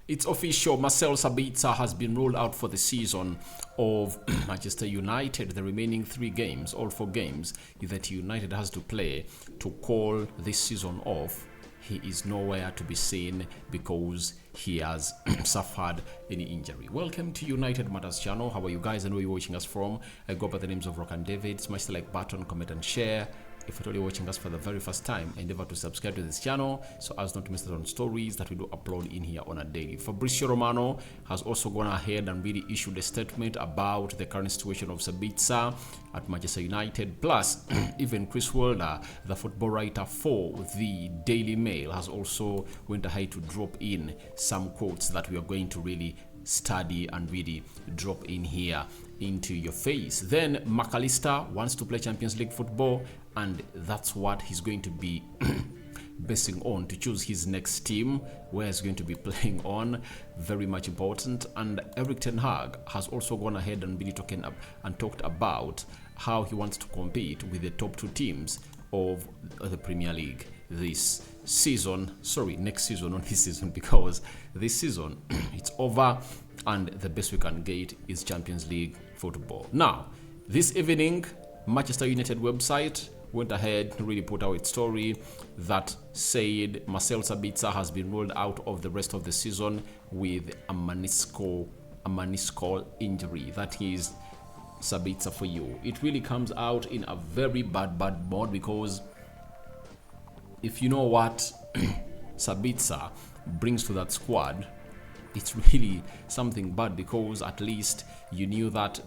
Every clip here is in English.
It's official. Marcel Sabitzer has been ruled out for the season of Manchester United. The remaining 3 games, all 4 games that United has to play to call this season off, he is nowhere to be seen because he has suffered any injury. Welcome to United Matters channel. How are you guys and where you're watching us from? I go by the names of Rock and David. Smash the like button, comment and share. If you're only watching us for the very first time, endeavor to subscribe to this channel so as not to miss out on stories that we do upload in here on a daily. Fabrizio Romano has also gone ahead and really issued a statement about the current situation of Sabitzer at Manchester United. Plus, even Chris Wilder, the football writer for the Daily Mail, has also went ahead to drop in some quotes that we are going to really study and really drop in here into your face. Then MacAllister wants to play Champions League football, and that's what he's going to be basing on to choose his next team where he's going to be playing on. Very much important. And Erik ten Hag has also gone ahead and really talked about how he wants to compete with the top 2 teams of the Premier League this season. Sorry, next season, not this season, because this season it's over and the best we can get is Champions League football. Now, this evening, Manchester United website went ahead to really put out its story that said Marcel Sabitzer has been ruled out of the rest of the season with a meniscal injury. That is Sabitzer for you. It really comes out in a very bad mode, because if you know what Sabitzer brings to that squad, it's really something bad, because at least you knew that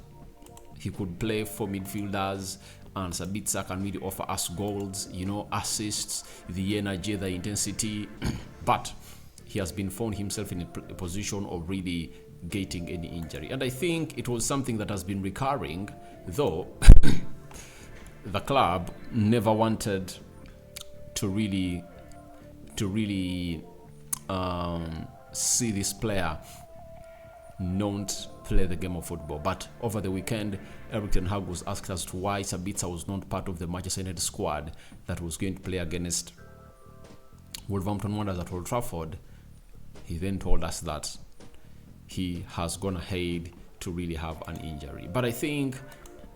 he could play for midfielders, and Sabitzer can really offer us goals, assists, the energy, the intensity. But he has been found himself in a position of really getting any injury. And I think it was something that has been recurring, though the club never wanted to really see this player not play the game of football. But over the weekend, Erik ten Hag was asked as to why Sabitzer was not part of the Manchester United squad that was going to play against Wolverhampton Wanderers at Old Trafford. He then told us that he has gone ahead to really have an injury. But I think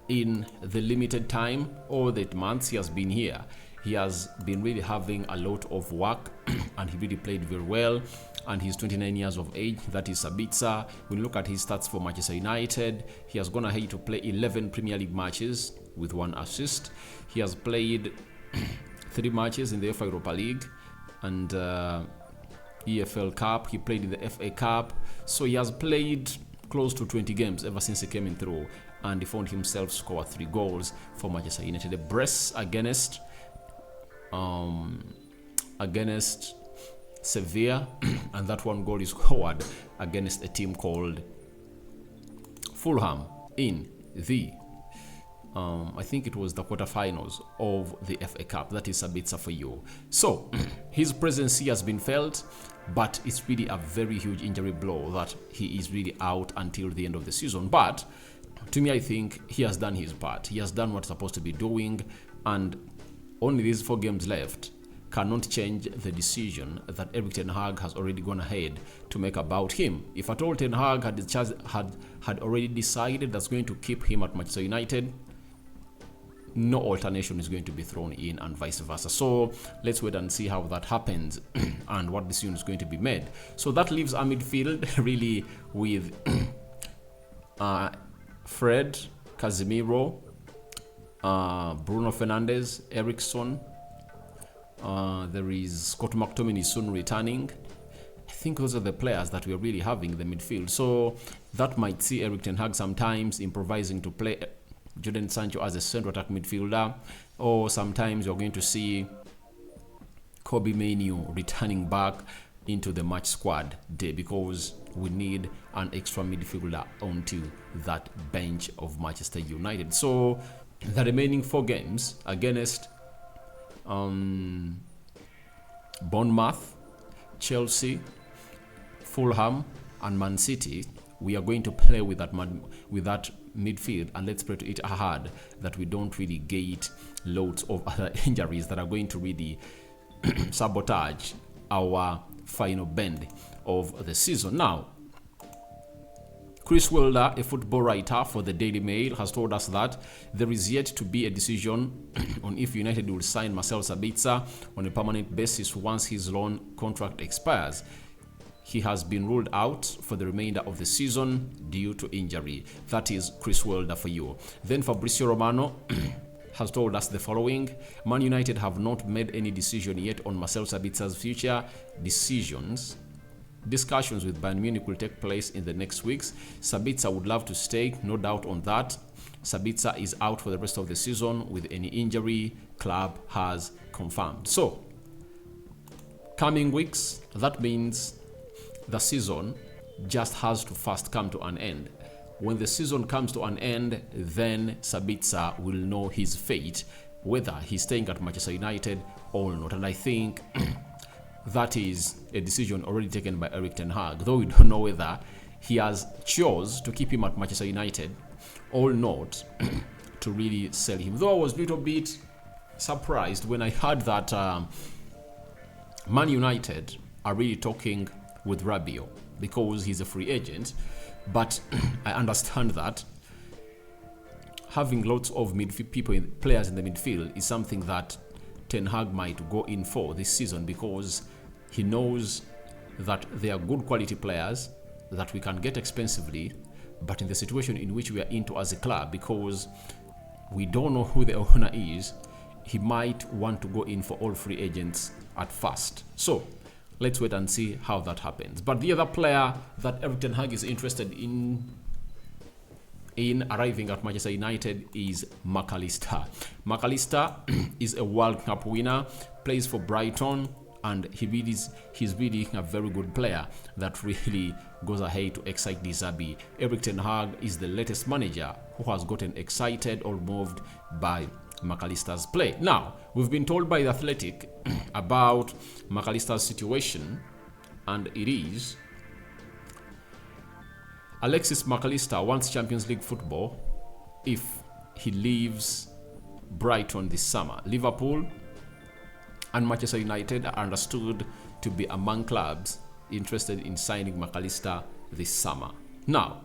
in the limited time or the months he has been here, he has been really having a lot of work and he really played very well. And he's 29 years of age. That is Sabitzer. When you look at his stats for Manchester United, he has gone ahead to play 11 Premier League matches with 1 assist. He has played 3 matches in the UEFA Europa League and EFL Cup. He played in the FA Cup. So he has played close to 20 games ever since he came in through. And he found himself score 3 goals for Manchester United. The brace against Sevilla, and that 1 goal is scored against a team called Fulham in the I think it was the quarterfinals of the FA Cup. That is Sabitzer for you. So his presence here has been felt, but it's really a very huge injury blow that he is really out until the end of the season. But to me, I think he has done his part. He has done what he's supposed to be doing, and only these 4 games left cannot change the decision that Erik ten Hag has already gone ahead to make about him. If at all ten Hag had already decided that's going to keep him at Manchester United, no alternation is going to be thrown in and vice versa. So let's wait and see how that happens and what decision is going to be made. So that leaves our midfield really with Fred, Casemiro, Bruno Fernandes, Eriksson. There is Scott McTominay soon returning. I think those are the players that we are really having in the midfield. So that might see Erik ten Hag sometimes improvising to play Jadon Sancho as a central attack midfielder, or sometimes you're going to see Kobe Mainoo returning back into the match squad day, because we need an extra midfielder onto that bench of Manchester United. So the remaining 4 games against Bournemouth, Chelsea, Fulham and Man City, we are going to play with that midfield, and let's pray to it hard that we don't really get loads of other injuries that are going to really sabotage our final bend of the season. Now, Chris Wilder, a football writer for the Daily Mail, has told us that there is yet to be a decision on if United will sign Marcel Sabitzer on a permanent basis once his loan contract expires. He has been ruled out for the remainder of the season due to injury. That is Chris Wilder for you. Then Fabrizio Romano has told us the following. Man United have not made any decision yet on Marcel Sabitzer's future. Discussions with Bayern Munich will take place in the next weeks. Sabitzer would love to stay, no doubt on that. Sabitzer is out for the rest of the season with any injury, club has confirmed. So, coming weeks, that means the season just has to first come to an end. When the season comes to an end, then Sabitzer will know his fate, whether he's staying at Manchester United or not. And I think that is a decision already taken by Erik ten Hag, though we don't know whether he has chose to keep him at Manchester United or not to really sell him. Though I was a little bit surprised when I heard that Man United are really talking with Rabiot because he's a free agent, but I understand that having lots of players in the midfield is something that Ten Hag might go in for this season because he knows that they are good quality players that we can get expensively, but in the situation in which we are into as a club, because we don't know who the owner is, he might want to go in for all free agents at first. So let's wait and see how that happens. But the other player that Erik ten Hag is interested in arriving at Manchester United is MacAllister. MacAllister is a World Cup winner, plays for Brighton, and he's really a very good player that really goes ahead to excite the Zabi. Erik ten Hag is the latest manager who has gotten excited or moved by MacAllister's play. Now, we've been told by The Athletic about MacAllister's situation, and it is Alexis MacAllister wants Champions League football if he leaves Brighton this summer. Liverpool and Manchester United are understood to be among clubs interested in signing MacAllister this summer. Now,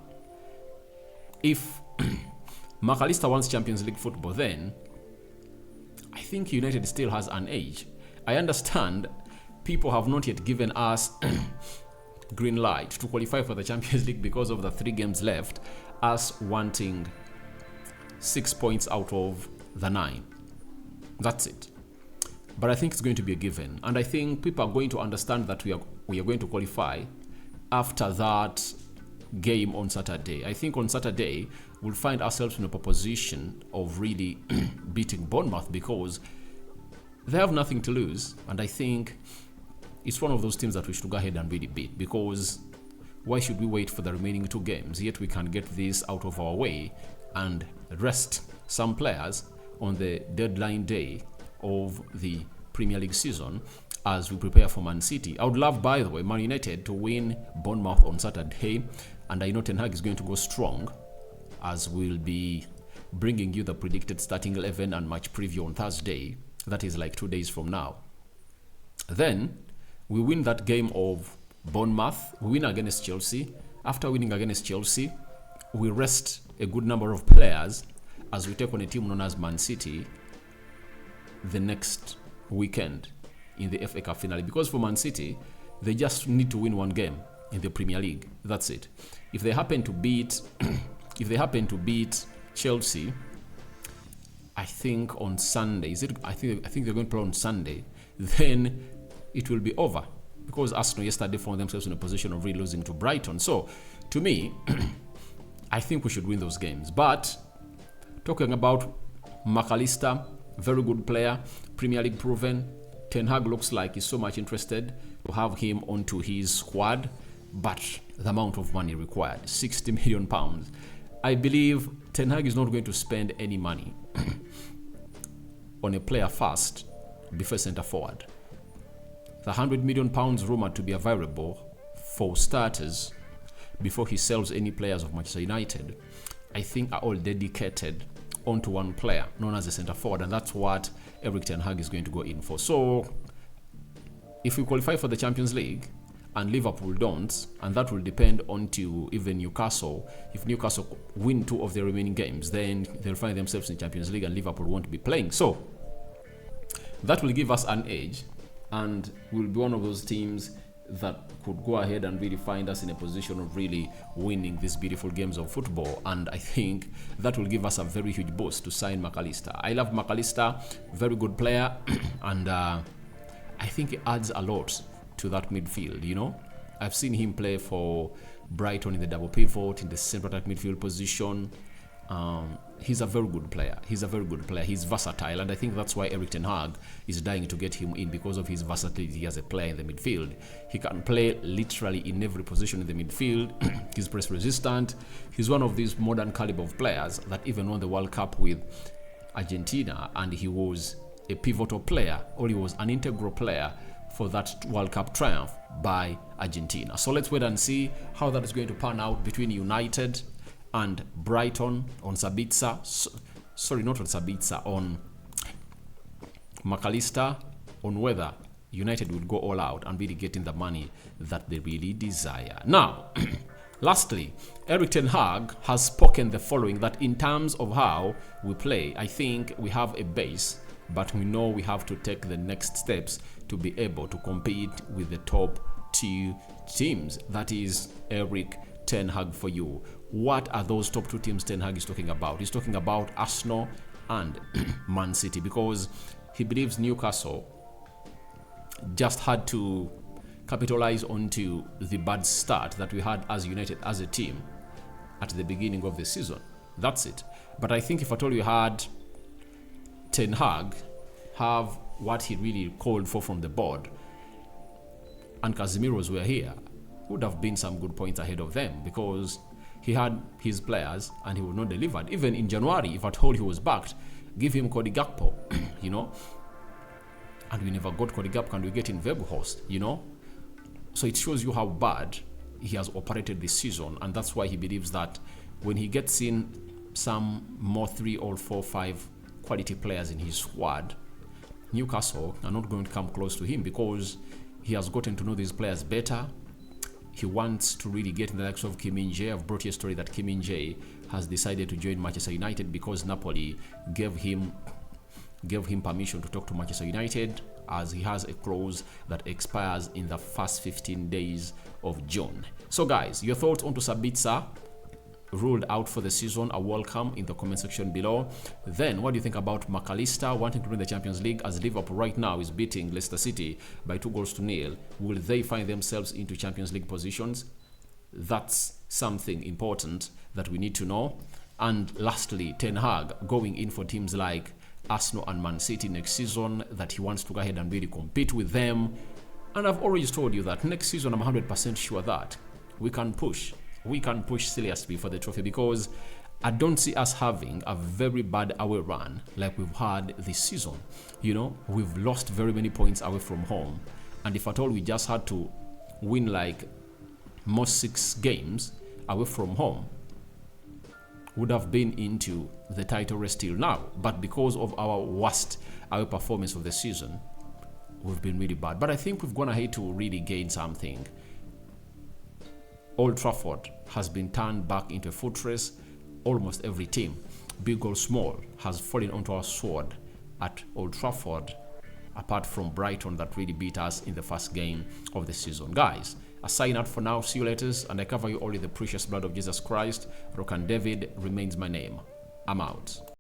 if MacAllister wants Champions League football, then I think United still has an edge. I understand people have not yet given us green light to qualify for the Champions League because of the 3 games left, us wanting 6 points out of the 9. That's it. But I think it's going to be a given, and I think people are going to understand that we are going to qualify after that game on Saturday. I think on Saturday we'll find ourselves in a position of really beating Bournemouth because they have nothing to lose, and I think it's one of those teams that we should go ahead and really beat, because why should we wait for the remaining 2 games? Yet we can get this out of our way and rest some players on the deadline day of the Premier League season as we prepare for Man City. I would love, by the way, Man United to win Bournemouth on Saturday, and I know Ten Hag is going to go strong, as we'll be bringing you the predicted starting 11 and match preview on Thursday. That is like 2 days from now. Then we win that game of Bournemouth, we win against Chelsea. After winning against Chelsea, we rest a good number of players as we take on a team known as Man City the next weekend in the FA Cup finale, because for Man City they just need to win 1 game in the Premier League. That's it. If they happen to beat Chelsea, I think on Sunday, I think they're going to play on Sunday, then it will be over, because Arsenal yesterday found themselves in a position of really losing to Brighton. So to me, I think we should win those games. But talking about MacAllister, very good player, Premier League proven. Ten Hag looks like he's so much interested to have him onto his squad, but the amount of money required, £60 million. I believe Ten Hag is not going to spend any money on a player first before centre forward. The £100 million rumoured to be available for starters before he sells any players of Manchester United, I think are all dedicated onto one player known as a centre forward, and that's what Erik ten Hag is going to go in for. So if we qualify for the Champions League, and Liverpool don't, and that will depend on to even Newcastle. If Newcastle win 2 of their remaining games, then they'll find themselves in Champions League and Liverpool won't be playing. So that will give us an edge, and we'll be one of those teams that could go ahead and really find us in a position of really winning these beautiful games of football. And I think that will give us a very huge boost to sign MacAllister. I love MacAllister, very good player, and I think he adds a lot to that midfield. You know, I've seen him play for Brighton in the double pivot, in the central attack midfield position. He's a very good player. He's versatile, and I think that's why Erik ten Hag is dying to get him in, because of his versatility as a player in the midfield. He can play literally in every position in the midfield. He's press resistant. He's one of these modern caliber of players that even won the World Cup with Argentina, and he was a pivotal player, or he was an integral player for that World Cup triumph by Argentina. So let's wait and see how that is going to pan out between United and Brighton on Sabitzer. Sorry, not on Sabitzer, on MacAllister, on whether United will go all out and really getting the money that they really desire. Now, lastly, Erik ten Hag has spoken the following, that in terms of how we play, I think we have a base, but we know we have to take the next steps to be able to compete with the top 2 teams. That is Erik ten Hag for you. What are those top 2 teams Ten Hag is talking about? He's talking about Arsenal and Man City, because he believes Newcastle just had to capitalize onto the bad start that we had as United as a team at the beginning of the season. That's it. But I think if at all you had Ten Hag have what he really called for from the board, and Casemiro's were here, would have been some good points ahead of them, because he had his players and he would not deliver. Even in January, if at all he was backed, give him Cody Gakpo, you know. And we never got Cody Gakpo, and we get in Weghorst, you know. So it shows you how bad he has operated this season, and that's why he believes that when he gets in some more 3 or 4, 5 quality players in his squad, Newcastle are not going to come close to him, because he has gotten to know these players better. He wants to really get in the likes of Kim Min-jae. I've brought you a story that Kim Min-jae has decided to join Manchester United because Napoli gave him permission to talk to Manchester United, as he has a clause that expires in the first 15 days of June. So guys, your thoughts on Sabitzer ruled out for the season are welcome in the comment section below. Then what do you think about MacAllister wanting to win the Champions League, as Liverpool right now is beating Leicester City by 2-0? Will they find themselves into Champions League positions? That's something important that we need to know. And lastly, Ten Hag going in for teams like Arsenal and Man City next season, that he wants to go ahead and really compete with them. And I've always told you that next season I'm 100% sure that we can push seriously for the trophy, because I don't see us having a very bad away run like we've had this season. You know, we've lost very many points away from home, and if at all we just had to win like most 6 games away from home, would have been into the title race till now. But because of our worst away performance of the season, we've been really bad. But I think we've gone ahead to really gain something. Old Trafford has been turned back into a fortress. Almost every team, big or small, has fallen onto our sword at Old Trafford, apart from Brighton that really beat us in the first game of the season. Guys, I sign out for now. See you later, and I cover you all in the precious blood of Jesus Christ. Rock and David remains my name. I'm out.